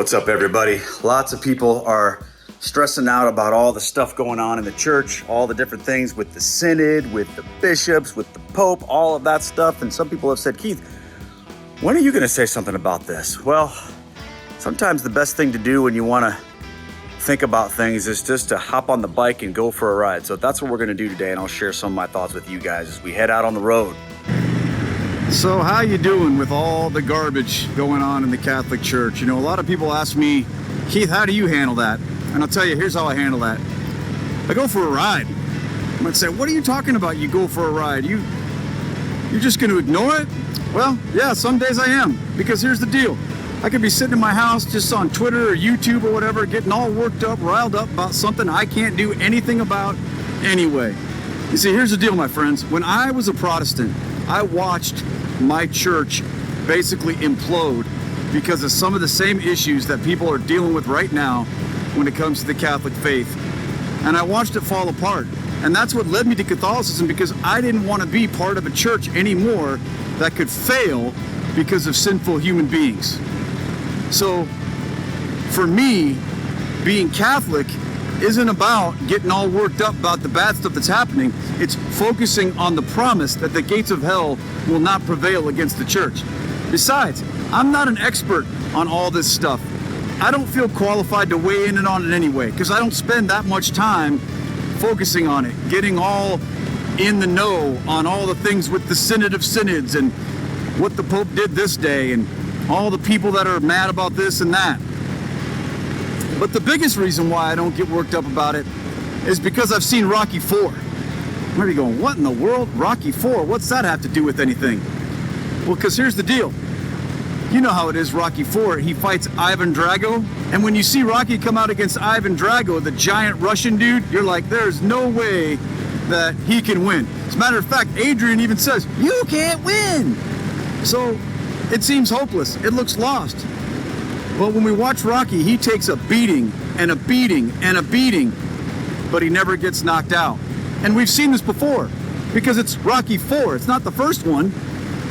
What's up, everybody? Lots of people are stressing out about all the stuff going on in the church, all the different things with the synod, with the bishops, with the pope, all of that stuff. And some people have said, Keith, when are you going to say something about this? Well, sometimes the best thing to do when you want to think about things is just to hop on the bike and go for a ride. So that's what we're going to do today, and I'll share some of my thoughts with you guys as we head out on the road. So how you doing with all the garbage going on in the Catholic Church? You know, a lot of people ask me, Keith, how do you handle that? And I'll tell you, here's how I handle that. I go for a ride. I might say, what are you talking about? You go for a ride? You're just going to ignore it? Well, yeah, some days I am, because here's the deal. I could be sitting in my house just on Twitter or YouTube or whatever, getting all worked up, riled up about something I can't do anything about anyway. You see, here's the deal, my friends. When I was a Protestant, I watched my church basically implode because of some of the same issues that people are dealing with right now when it comes to the Catholic faith. And I watched it fall apart. And that's what led me to Catholicism, because I didn't want to be part of a church anymore that could fail because of sinful human beings. So for me, being Catholic isn't about getting all worked up about the bad stuff that's happening. It's focusing on the promise that the gates of hell will not prevail against the church. Besides, I'm not an expert on all this stuff. I don't feel qualified to weigh in on it anyway, because I don't spend that much time focusing on it, getting all in the know on all the things with the Synod of Synods and what the Pope did this day and all the people that are mad about this and that. But the biggest reason why I don't get worked up about it is because I've seen Rocky IV. Maybe going, what in the world? Rocky IV? What's that have to do with anything? Well, because here's the deal. You know how it is, Rocky IV. He fights Ivan Drago. And when you see Rocky come out against Ivan Drago, the giant Russian dude, you're like, there's no way that he can win. As a matter of fact, Adrian even says, you can't win. So it seems hopeless. It looks lost. But when we watch Rocky, he takes a beating and a beating and a beating, but he never gets knocked out. And we've seen this before, because it's Rocky IV. It's not the first one.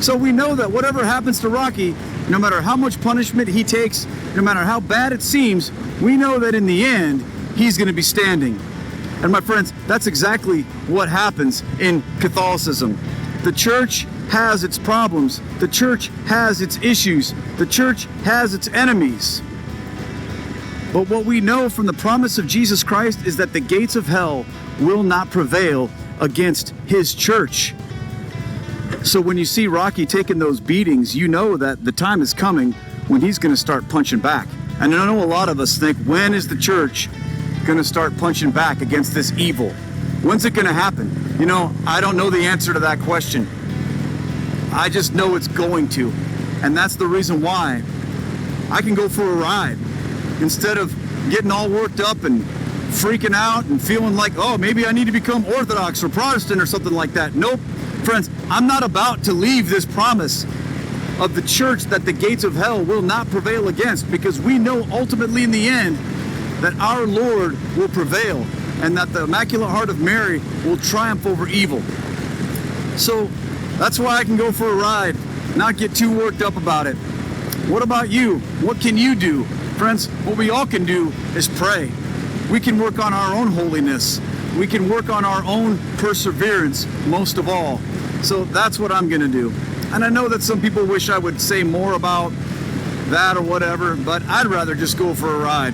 So we know that whatever happens to Rocky, no matter how much punishment he takes, no matter how bad it seems, we know that in the end, he's going to be standing. And my friends, that's exactly what happens in Catholicism. The church has its problems. The church has its issues. The church has its enemies. But what we know from the promise of Jesus Christ is that the gates of hell will not prevail against his church. So when you see Rocky taking those beatings, you know that the time is coming when he's going to start punching back. And I know a lot of us think, when is the church going to start punching back against this evil? When's it going to happen? You know, I don't know the answer to that question. I just know it's going to. And that's the reason why I can go for a ride instead of getting all worked up and freaking out and feeling like, oh, maybe I need to become Orthodox or Protestant or something like that. Nope. Friends, I'm not about to leave this promise of the church that the gates of hell will not prevail against, because we know ultimately in the end that our Lord will prevail and that the Immaculate Heart of Mary will triumph over evil. So that's why I can go for a ride, not get too worked up about it. What about you? What can you do? Friends, what we all can do is pray. We can work on our own holiness. We can work on our own perseverance, most of all. So that's what I'm going to do. And I know that some people wish I would say more about that or whatever, but I'd rather just go for a ride.